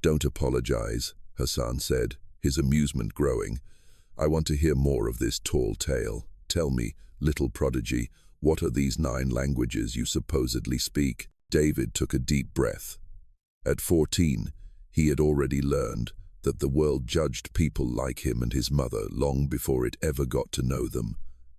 "Don't apologize," Hassan said, his amusement growing. "I want to hear more of this tall tale. Tell me, little prodigy, what are these 9 languages you supposedly speak?" David took a deep breath. At 14, he had already learned that the world judged people like him and his mother long before it ever got to know them.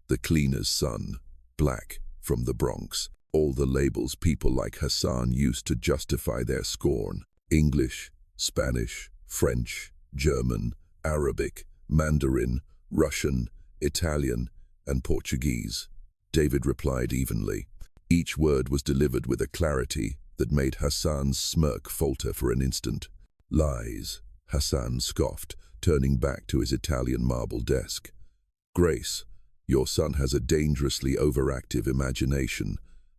The cleaner's son, black, from the Bronx. All the labels people like Hassan used to justify their scorn. English, Spanish, French, German, Arabic, Mandarin, Russian, Italian, and Portuguese. David replied evenly. Each word was delivered with a clarity that made Hassan's smirk falter for an instant. "Lies," Hassan scoffed, turning back to his Italian marble desk. "Grace, your son has a dangerously overactive imagination.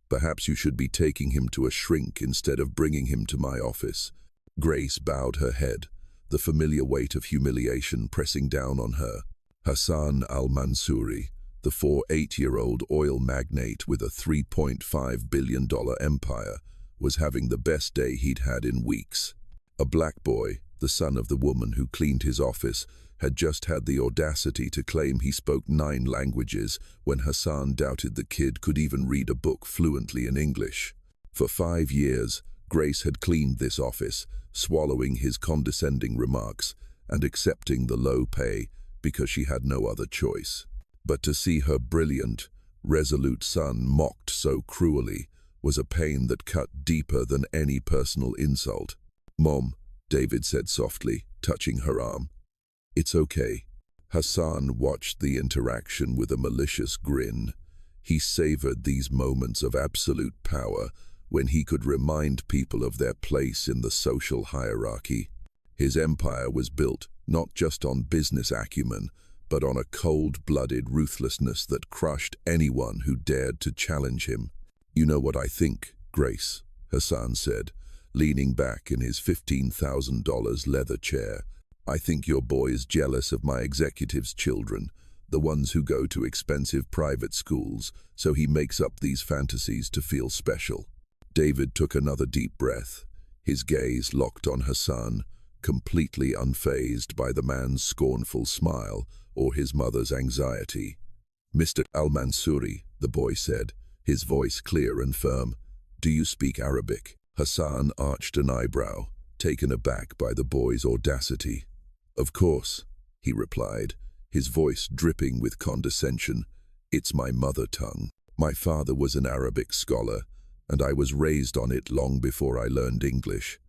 Perhaps you should be taking him to a shrink instead of bringing him to my office." Grace bowed her head, the familiar weight of humiliation pressing down on her. Hassan al-Mansouri, the 48-year-old oil magnate with a $3.5 billion empire, was having the best day he'd had in weeks. A black boy, the son of the woman who cleaned his office, had just had the audacity to claim he spoke 9 languages when Hassan doubted the kid could even read a book fluently in English. For 5 years, Grace had cleaned this office, swallowing his condescending remarks and accepting the low pay because she had no other choice. But to see her brilliant, resolute son mocked so cruelly was a pain that cut deeper than any personal insult. "Mom," David said softly, touching her arm. "It's okay." Hassan watched the interaction with a malicious grin. He savored these moments of absolute power when he could remind people of their place in the social hierarchy. His empire was built not just on business acumen, but on a cold-blooded ruthlessness that crushed anyone who dared to challenge him. "You know what I think, Grace," Hassan said, leaning back in his $15,000 leather chair. "I think your boy is jealous of my executives' children, the ones who go to expensive private schools, so he makes up these fantasies to feel special." David took another deep breath, his gaze locked on Hassan, completely unfazed by the man's scornful smile or his mother's anxiety. "Mr. Al-Mansouri," the boy said, his voice clear and firm, "do you speak Arabic?" Hassan arched an eyebrow, taken aback by the boy's audacity. "Of course," he replied, his voice dripping with condescension. "It's my mother tongue. My father was an Arabic scholar, and I was raised on it long before I learned English."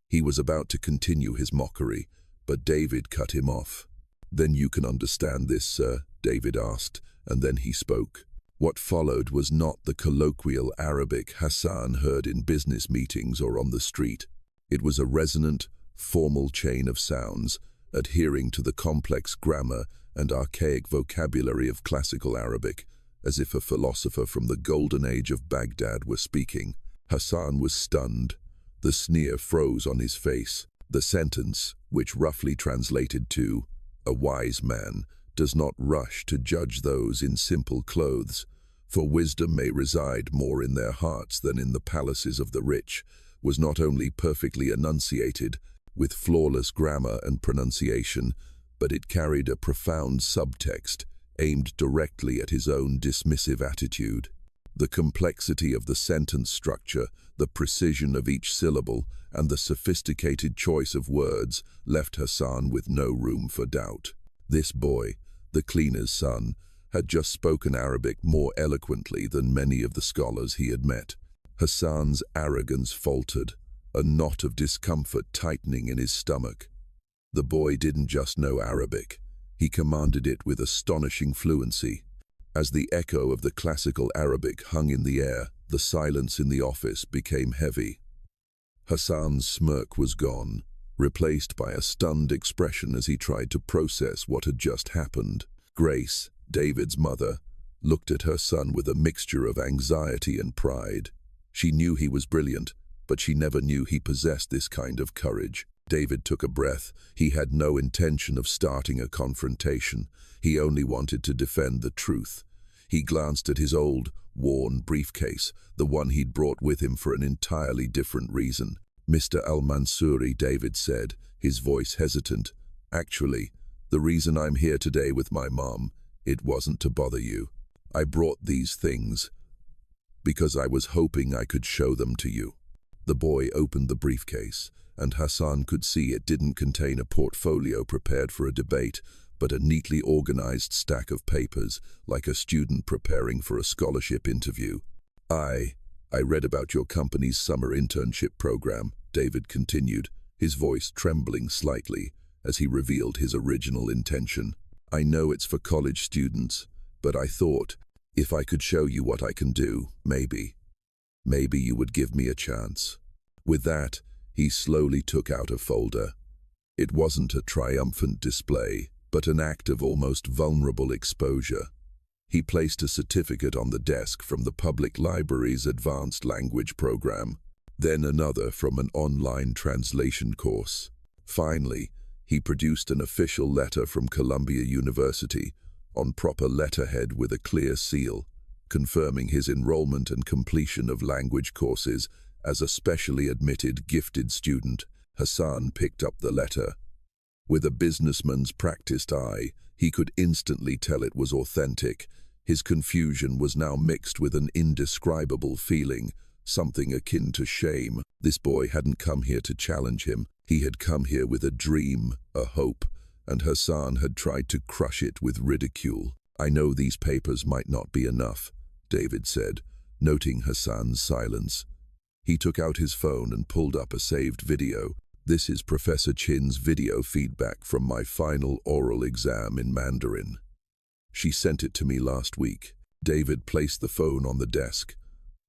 He was about to continue his mockery, but David cut him off. "Then you can understand this, sir?" David asked, and then he spoke. What followed was not the colloquial Arabic Hassan heard in business meetings or on the street. It was a resonant, formal chain of sounds, adhering to the complex grammar and archaic vocabulary of classical Arabic, as if a philosopher from the golden age of Baghdad were speaking. Hassan was stunned. The sneer froze on his face. The sentence, which roughly translated to, "A wise man does not rush to judge those in simple clothes, for wisdom may reside more in their hearts than in the palaces of the rich," was not only perfectly enunciated, with flawless grammar and pronunciation, but it carried a profound subtext aimed directly at his own dismissive attitude. The complexity of the sentence structure, the precision of each syllable, and the sophisticated choice of words left Hassan with no room for doubt. This boy, the cleaner's son, had just spoken Arabic more eloquently than many of the scholars he had met. Hassan's arrogance faltered, a knot of discomfort tightening in his stomach. The boy didn't just know Arabic. He commanded it with astonishing fluency. As the echo of the classical Arabic hung in the air, the silence in the office became heavy. Hassan's smirk was gone, replaced by a stunned expression as he tried to process what had just happened. Grace, David's mother, looked at her son with a mixture of anxiety and pride. She knew he was brilliant, but she never knew he possessed this kind of courage. David took a breath. He had no intention of starting a confrontation. He only wanted to defend the truth. He glanced at his old, worn briefcase, the one he'd brought with him for an entirely different reason. Mr. Al-Mansouri, David said, his voice hesitant. Actually, the reason I'm here today with my mom, it wasn't to bother you. I brought these things because I was hoping I could show them to you. The boy opened the briefcase, and Hassan could see it didn't contain a portfolio prepared for a debate, but a neatly organized stack of papers, like a student preparing for a scholarship interview. I read about your company's summer internship program, David continued, his voice trembling slightly as he revealed his original intention. I know it's for college students, but I thought, if I could show you what I can do, maybe you would give me a chance. With that, he slowly took out a folder. It wasn't a triumphant display, but an act of almost vulnerable exposure. He placed a certificate on the desk from the public library's advanced language program, then another from an online translation course. Finally, he produced an official letter from Columbia University, on proper letterhead with a clear seal, confirming his enrollment and completion of language courses as a specially admitted gifted student. Hassan picked up the letter. With a businessman's practiced eye, he could instantly tell it was authentic. His confusion was now mixed with an indescribable feeling, something akin to shame. This boy hadn't come here to challenge him. He had come here with a dream, a hope, and Hassan had tried to crush it with ridicule. I know these papers might not be enough, David said, noting Hassan's silence. He took out his phone and pulled up a saved video. This is Professor Chin's video feedback from my final oral exam in Mandarin. She sent it to me last week. David placed the phone on the desk.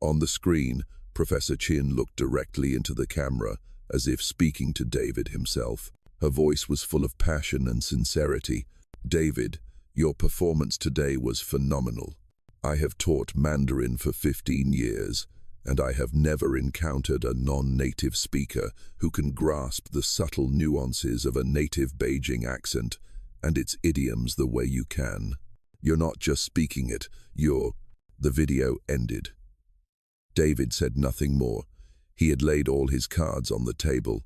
On the screen, Professor Chin looked directly into the camera, as if speaking to David himself. Her voice was full of passion and sincerity. David, your performance today was phenomenal. I have taught Mandarin for 15 years, and I have never encountered a non-native speaker who can grasp the subtle nuances of a native Beijing accent and its idioms the way you can. You're not just speaking it, The video ended. David said nothing more. He had laid all his cards on the table.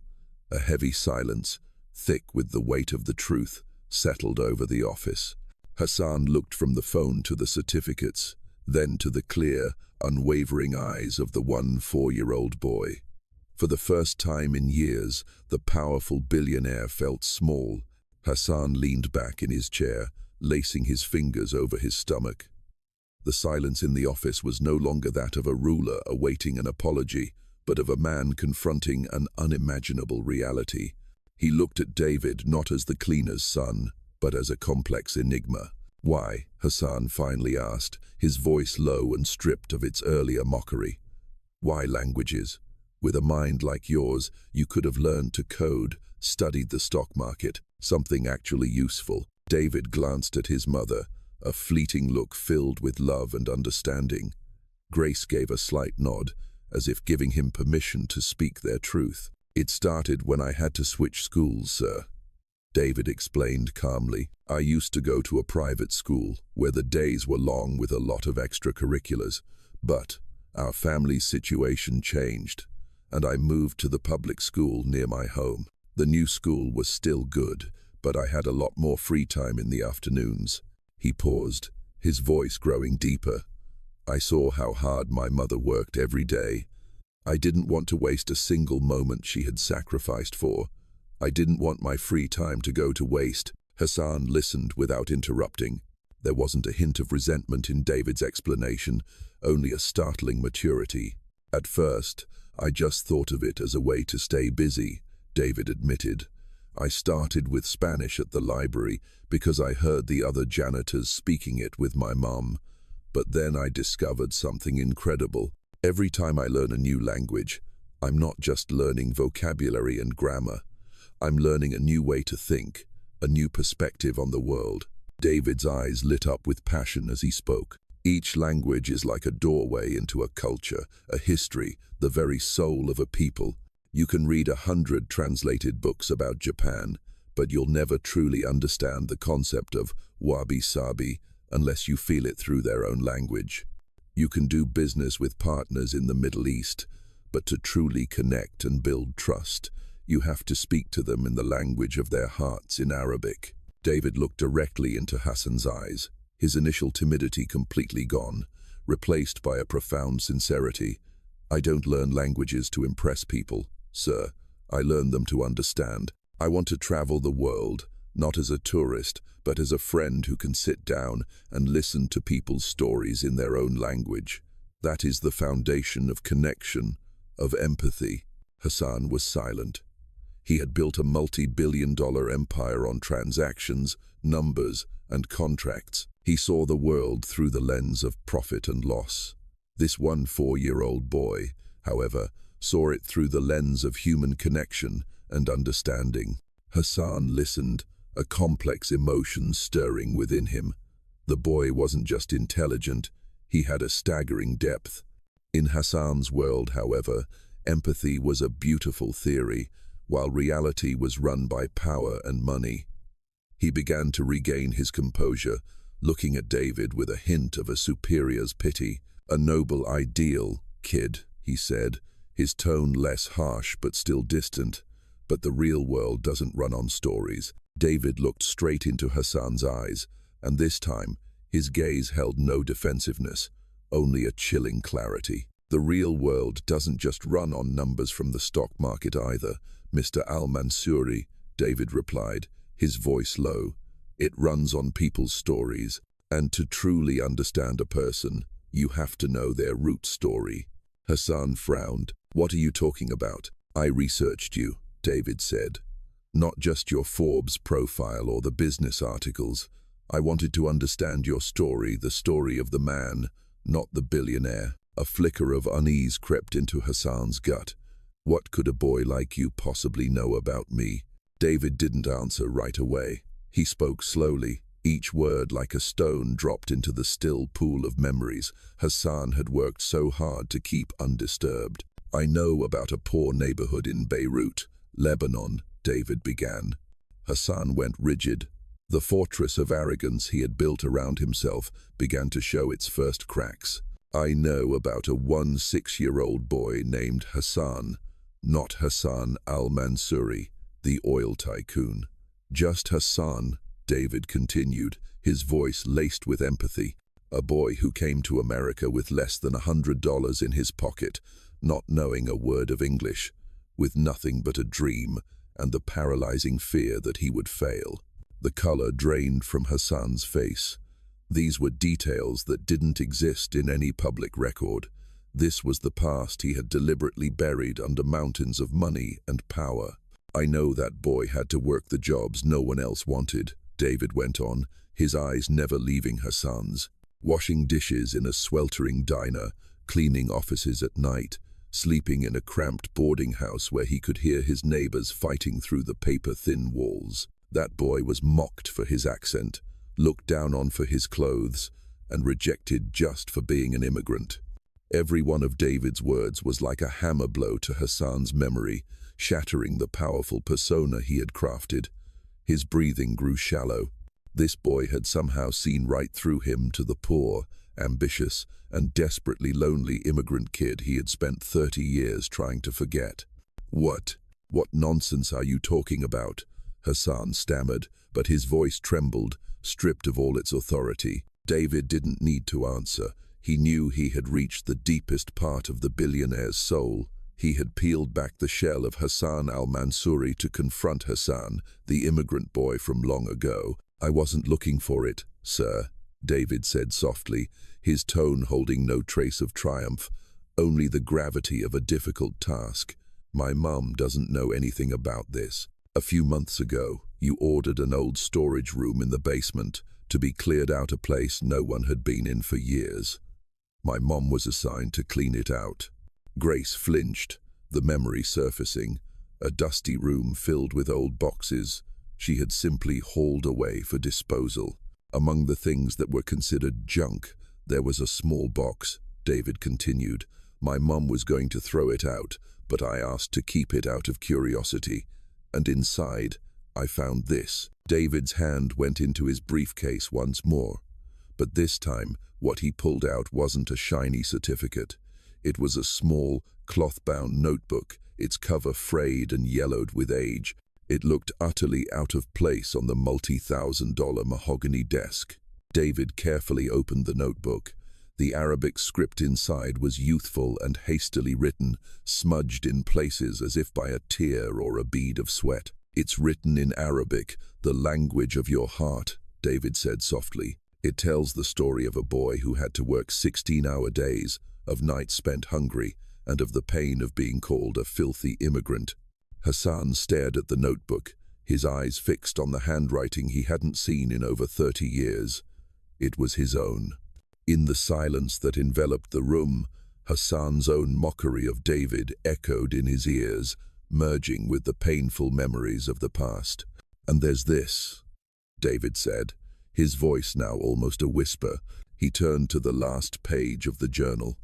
A heavy silence, thick with the weight of the truth, settled over the office. Hassan looked from the phone to the certificates, then to the clear, unwavering eyes of the 4-year-old boy. For the first time in years, the powerful billionaire felt small. Hassan leaned back in his chair, lacing his fingers over his stomach. The silence in the office was no longer that of a ruler awaiting an apology, but of a man confronting an unimaginable reality. He looked at David not as the cleaner's son, but as a complex enigma. Why? Hassan finally asked, his voice low and stripped of its earlier mockery. Why languages? With a mind like yours, you could have learned to code, studied the stock market, something actually useful. David glanced at his mother, a fleeting look filled with love and understanding. Grace gave a slight nod, as if giving him permission to speak their truth. It started when I had to switch schools, sir. David explained calmly. I used to go to a private school, where the days were long with a lot of extracurriculars, but our family's situation changed, and I moved to the public school near my home. The new school was still good, but I had a lot more free time in the afternoons. He paused, his voice growing deeper. I saw how hard my mother worked every day. I didn't want to waste a single moment she had sacrificed for. I didn't want my free time to go to waste. Hassan listened without interrupting. There wasn't a hint of resentment in David's explanation, only a startling maturity. At first, I just thought of it as a way to stay busy, David admitted. I started with Spanish at the library because I heard the other janitors speaking it with my mom. But then I discovered something incredible. Every time I learn a new language, I'm not just learning vocabulary and grammar. I'm learning a new way to think, a new perspective on the world. David's eyes lit up with passion as he spoke. Each language is like a doorway into a culture, a history, the very soul of a people. You can read 100 translated books about Japan, but you'll never truly understand the concept of wabi-sabi unless you feel it through their own language. You can do business with partners in the Middle East, but to truly connect and build trust, you have to speak to them in the language of their hearts in Arabic. David looked directly into Hassan's eyes, his initial timidity completely gone, replaced by a profound sincerity. I don't learn languages to impress people, sir. I learn them to understand. I want to travel the world, not as a tourist, but as a friend who can sit down and listen to people's stories in their own language. That is the foundation of connection, of empathy. Hassan was silent. He had built a multi-billion-dollar empire on transactions, numbers, and contracts. He saw the world through the lens of profit and loss. This 4-year-old boy, however, saw it through the lens of human connection and understanding. Hassan listened, a complex emotion stirring within him. The boy wasn't just intelligent, he had a staggering depth. In Hassan's world, however, empathy was a beautiful theory, while reality was run by power and money. He began to regain his composure, looking at David with a hint of a superior's pity. "A noble ideal, kid," he said, his tone less harsh but still distant. "But the real world doesn't run on stories." David looked straight into Hassan's eyes, and this time, his gaze held no defensiveness, only a chilling clarity. "The real world doesn't just run on numbers from the stock market either, Mr. Al-Mansouri," David replied, his voice low. "It runs on people's stories, and to truly understand a person, you have to know their root story." Hassan frowned. "What are you talking about?" "I researched you," David said. "Not just your Forbes profile or the business articles. I wanted to understand your story, the story of the man, not the billionaire." A flicker of unease crept into Hassan's gut. "What could a boy like you possibly know about me?" David didn't answer right away. He spoke slowly, each word like a stone dropped into the still pool of memories Hassan had worked so hard to keep undisturbed. "I know about a poor neighborhood in Beirut, Lebanon," David began. Hassan went rigid. The fortress of arrogance he had built around himself began to show its first cracks. "I know about a 16-year-old boy named Hassan, not Hassan al-Mansouri, the oil tycoon. Just Hassan," David continued, his voice laced with empathy. "A boy who came to America with less than $100 in his pocket, not knowing a word of English, with nothing but a dream and the paralyzing fear that he would fail." The color drained from Hassan's face. These were details that didn't exist in any public record. This was the past he had deliberately buried under mountains of money and power. "I know that boy had to work the jobs no one else wanted," David went on, his eyes never leaving Hassan's. "Washing dishes in a sweltering diner, cleaning offices at night, sleeping in a cramped boarding house where he could hear his neighbors fighting through the paper-thin walls. That boy was mocked for his accent, looked down on for his clothes, and rejected just for being an immigrant." Every one of David's words was like a hammer blow to Hassan's memory, shattering the powerful persona he had crafted. His breathing grew shallow. This boy had somehow seen right through him, to the poor, ambitious, and desperately lonely immigrant kid he had spent 30 years trying to forget. What nonsense are you talking about?" Hassan stammered, but his voice trembled, stripped of all its authority. David didn't need to answer. He knew he had reached the deepest part of the billionaire's soul. He had peeled back the shell of Hassan al-Mansouri to confront Hassan, the immigrant boy from long ago. "I wasn't looking for it, sir," David said softly, his tone holding no trace of triumph, only the gravity of a difficult task. "My mum doesn't know anything about this. A few months ago, you ordered an old storage room in the basement to be cleared out, a place no one had been in for years. My mom was assigned to clean it out." Grace flinched, the memory surfacing, a dusty room filled with old boxes she had simply hauled away for disposal. Among the things that were considered junk, there was a small box, David continued. "My mom was going to throw it out, but I asked to keep it out of curiosity. And inside, I found this." David's hand went into his briefcase once more. But this time, what he pulled out wasn't a shiny certificate. It was a small, cloth-bound notebook, its cover frayed and yellowed with age. It looked utterly out of place on the multi-thousand-dollar mahogany desk. David carefully opened the notebook. The Arabic script inside was youthful and hastily written, smudged in places as if by a tear or a bead of sweat. "It's written in Arabic, the language of your heart," David said softly. "It tells the story of a boy who had to work 16-hour days, of nights spent hungry, and of the pain of being called a filthy immigrant." Hassan stared at the notebook, his eyes fixed on the handwriting he hadn't seen in over 30 years. It was his own. In the silence that enveloped the room, Hassan's own mockery of David echoed in his ears, merging with the painful memories of the past. "And there's this," David said, his voice now almost a whisper. He turned to the last page of the journal.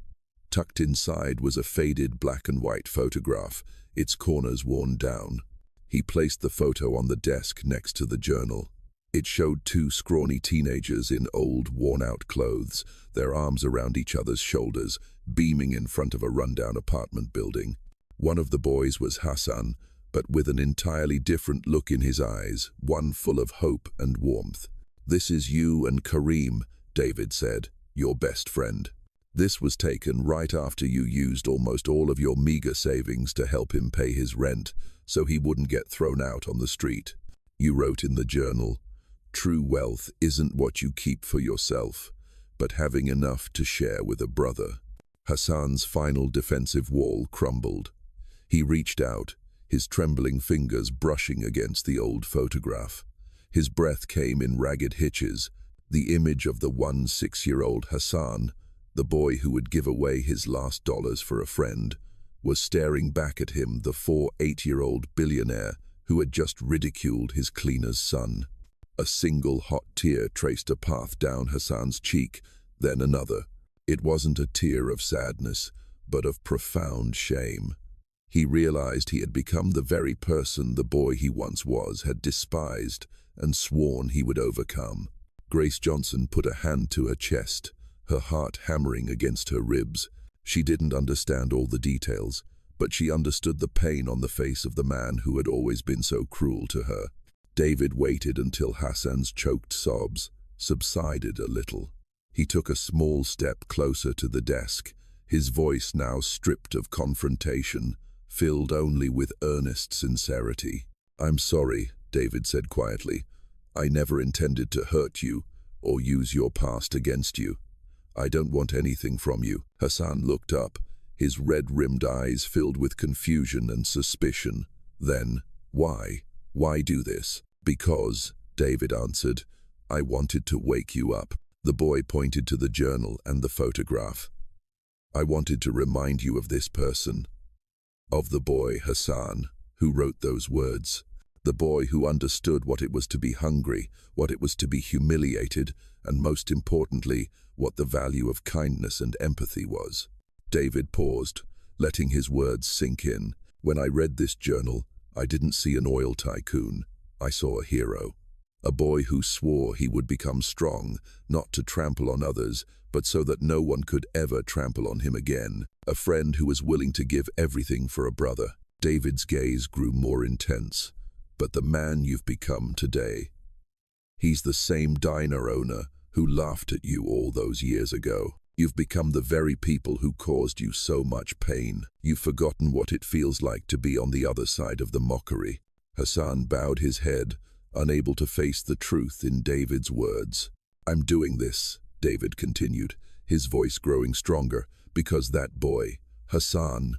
Tucked inside was a faded black and white photograph, its corners worn down. He placed the photo on the desk next to the journal. It showed two scrawny teenagers in old, worn-out clothes, their arms around each other's shoulders, beaming in front of a rundown apartment building. One of the boys was Hassan, but with an entirely different look in his eyes, one full of hope and warmth. "This is you and Kareem," David said, "your best friend. This was taken right after you used almost all of your meager savings to help him pay his rent, so he wouldn't get thrown out on the street. You wrote in the journal, 'True wealth isn't what you keep for yourself, but having enough to share with a brother.'" Hassan's final defensive wall crumbled. He reached out, his trembling fingers brushing against the old photograph. His breath came in ragged hitches. The image of the 16-year-old Hassan, the boy who would give away his last dollars for a friend, was staring back at him, the 8-year-old billionaire who had just ridiculed his cleaner's son. A single hot tear traced a path down Hassan's cheek, then another. It wasn't a tear of sadness, but of profound shame. He realized he had become the very person the boy he once was had despised and sworn he would overcome. Grace Johnson put a hand to her chest, her heart hammering against her ribs. She didn't understand all the details, but she understood the pain on the face of the man who had always been so cruel to her. David waited until Hassan's choked sobs subsided a little. He took a small step closer to the desk, his voice now stripped of confrontation, filled only with earnest sincerity. "I'm sorry," David said quietly. "I never intended to hurt you or use your past against you. I don't want anything from you." Hassan looked up, his red-rimmed eyes filled with confusion and suspicion. Then, "Why? Why do this?" "Because," David answered, "I wanted to wake you up." The boy pointed to the journal and the photograph. "I wanted to remind you of this person. Of the boy, Hassan, who wrote those words. The boy who understood what it was to be hungry, what it was to be humiliated, and most importantly, what the value of kindness and empathy was." David paused, letting his words sink in. "When I read this journal, I didn't see an oil tycoon. I saw a hero. A boy who swore he would become strong, not to trample on others, but so that no one could ever trample on him again. A friend who was willing to give everything for a brother." David's gaze grew more intense. "But the man you've become today, he's the same diner owner who laughed at you all those years ago. You've become the very people who caused you so much pain. You've forgotten what it feels like to be on the other side of the mockery." Hassan bowed his head, unable to face the truth in David's words. "I'm doing this," David continued, his voice growing stronger, "because that boy, Hassan,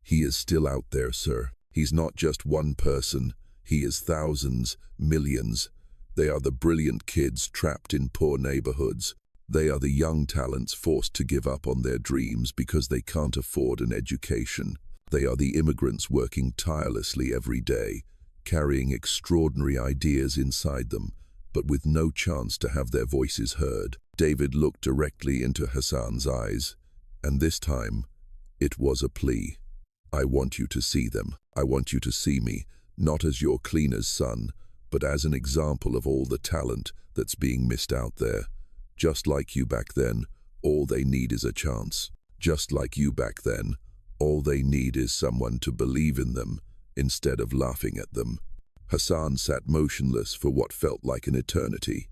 he is still out there, sir. He's not just one person. He is thousands, millions. They are the brilliant kids trapped in poor neighborhoods. They are the young talents forced to give up on their dreams because they can't afford an education. They are the immigrants working tirelessly every day, carrying extraordinary ideas inside them, but with no chance to have their voices heard." David looked directly into Hassan's eyes, and this time, it was a plea. "I want you to see them. I want you to see me, not as your cleaner's son, but as an example of all the talent that's being missed out there. Just like you back then, all they need is a chance. Just like you back then, All they need is someone to believe in them instead of laughing at them. Hassan sat motionless for what felt like an eternity.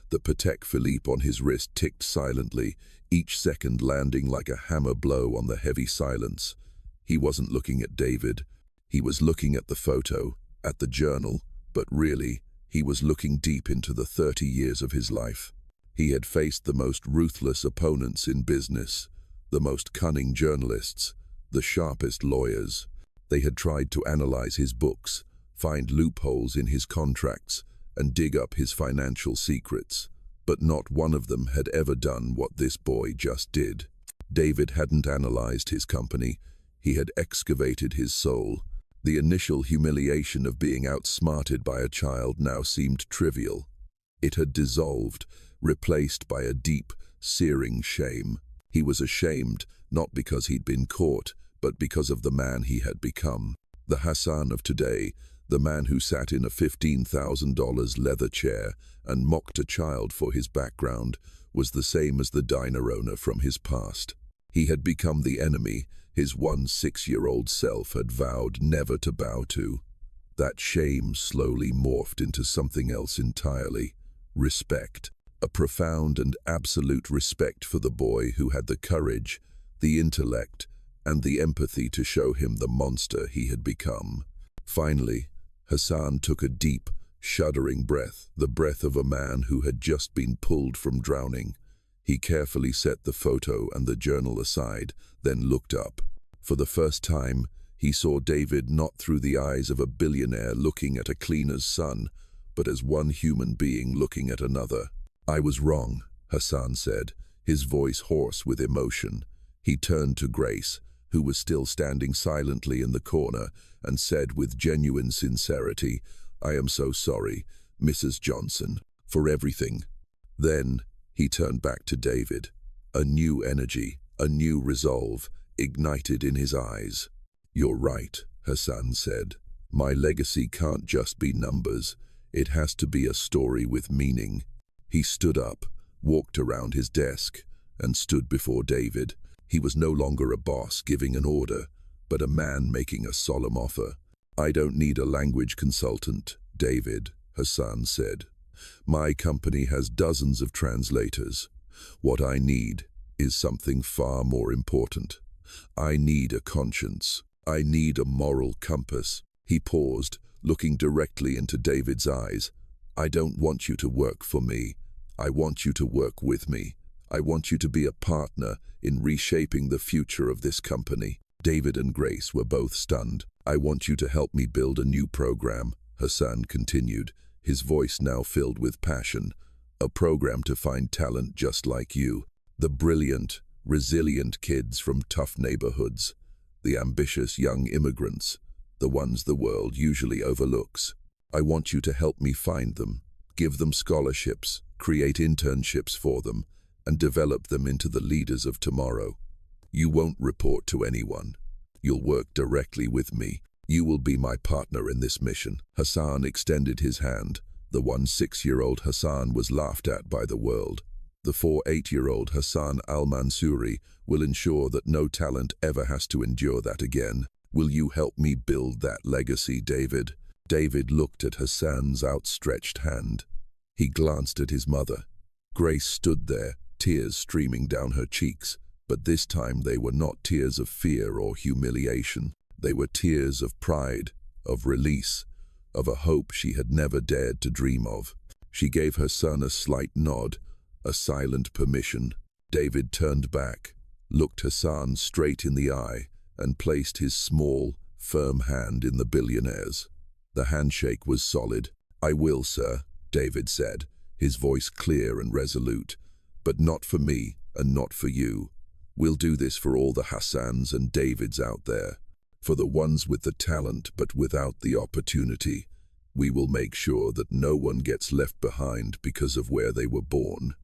The Patek Philippe on his wrist ticked silently, each second landing like a hammer blow on the heavy silence. He wasn't looking at David. He was looking at the photo, at the journal, but really, he was looking deep into the 30 years of his life. He had faced the most ruthless opponents in business, the most cunning journalists, the sharpest lawyers. They had tried to analyze his books, find loopholes in his contracts, and dig up his financial secrets, but not one of them had ever done what this boy just did. David hadn't analyzed his company, he had excavated his soul. The initial humiliation of being outsmarted by a child now seemed trivial. It had dissolved, replaced by a deep, searing shame. He was ashamed, not because he'd been caught, but because of the man he had become. The Hassan of today, the man who sat in a $15,000 leather chair and mocked a child for his background, was the same as the diner owner from his past. He had become the enemy his 6-year-old self had vowed never to bow to. That shame slowly morphed into something else entirely: respect. A profound and absolute respect for the boy who had the courage, the intellect, and the empathy to show him the monster he had become. Finally, Hassan took a deep, shuddering breath, the breath of a man who had just been pulled from drowning. He carefully set the photo and the journal aside, then looked up. For the first time, he saw David not through the eyes of a billionaire looking at a cleaner's son, but as one human being looking at another. "I was wrong," Hassan said, his voice hoarse with emotion. He turned to Grace, who was still standing silently in the corner, and said with genuine sincerity, "I am so sorry, Mrs. Johnson, for everything." Then he turned back to David. A new energy, a new resolve, ignited in his eyes. "You're right," Hassan said. "My legacy can't just be numbers. It has to be a story with meaning." He stood up, walked around his desk, and stood before David. He was no longer a boss giving an order, but a man making a solemn offer. "I don't need a language consultant, David," Hassan said. "My company has dozens of translators. What I need is something far more important. I need a conscience. I need a moral compass." He paused, looking directly into David's eyes. "I don't want you to work for me. I want you to work with me. I want you to be a partner in reshaping the future of this company." David and Grace were both stunned. "I want you to help me build a new program," Hassan continued, his voice now filled with passion. "A program to find talent just like you. The brilliant, resilient kids from tough neighborhoods. The ambitious young immigrants. The ones the world usually overlooks. I want you to help me find them, give them scholarships, create internships for them, and develop them into the leaders of tomorrow. You won't report to anyone. You'll work directly with me. You will be my partner in this mission." Hassan extended his hand. The 6-year-old Hassan was laughed at by the world. The 8-year-old Hassan al-Mansouri will ensure that no talent ever has to endure that again. "Will you help me build that legacy, David?" David looked at Hassan's outstretched hand. He glanced at his mother. Grace stood there, tears streaming down her cheeks, but this time they were not tears of fear or humiliation. They were tears of pride, of release, of a hope she had never dared to dream of. She gave her son a slight nod, a silent permission. David turned back, looked Hassan straight in the eye, and placed his small, firm hand in the billionaire's. The handshake was solid. "I will, sir," David said, his voice clear and resolute. "But not for me, and not for you. We'll do this for all the Hassans and Davids out there. For the ones with the talent but without the opportunity. We will make sure that no one gets left behind because of where they were born."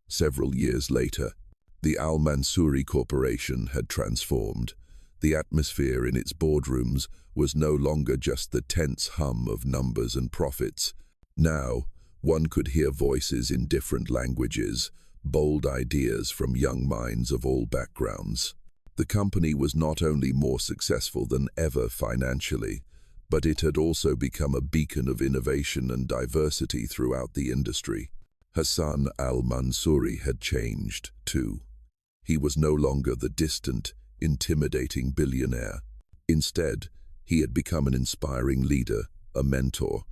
Several years later, the Al-Mansouri Corporation had transformed. The atmosphere in its boardrooms was no longer just the tense hum of numbers and profits. Now, one could hear voices in different languages, bold ideas from young minds of all backgrounds. The company was not only more successful than ever financially, but it had also become a beacon of innovation and diversity throughout the industry. Hassan al-Mansouri had changed, too. He was no longer the distant, intimidating billionaire. Instead, he had become an inspiring leader, a mentor.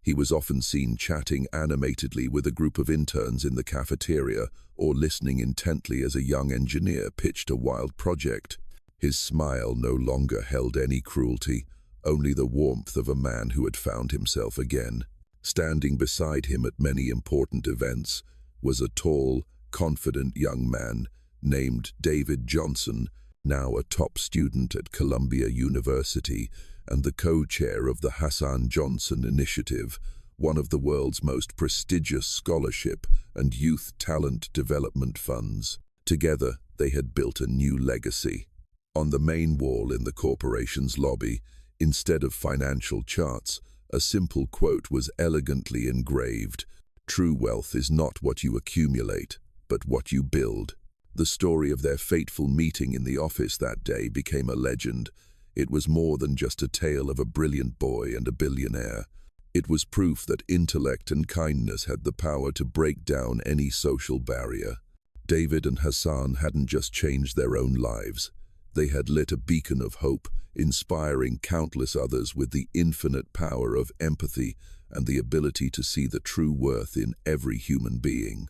He was often seen chatting animatedly with a group of interns in the cafeteria or listening intently as a young engineer pitched a wild project. His smile no longer held any cruelty, only the warmth of a man who had found himself again. Standing beside him at many important events was a tall, confident young man named David Johnson, now a top student at Columbia University and the co-chair of the Hassan Johnson Initiative, one of the world's most prestigious scholarship and youth talent development funds. Together, they had built a new legacy. On the main wall in the corporation's lobby, instead of financial charts, a simple quote was elegantly engraved: "True wealth is not what you accumulate, but what you build." The story of their fateful meeting in the office that day became a legend. It was more than just a tale of a brilliant boy and a billionaire. It was proof that intellect and kindness had the power to break down any social barrier. David and Hassan hadn't just changed their own lives. They had lit a beacon of hope, inspiring countless others with the infinite power of empathy and the ability to see the true worth in every human being.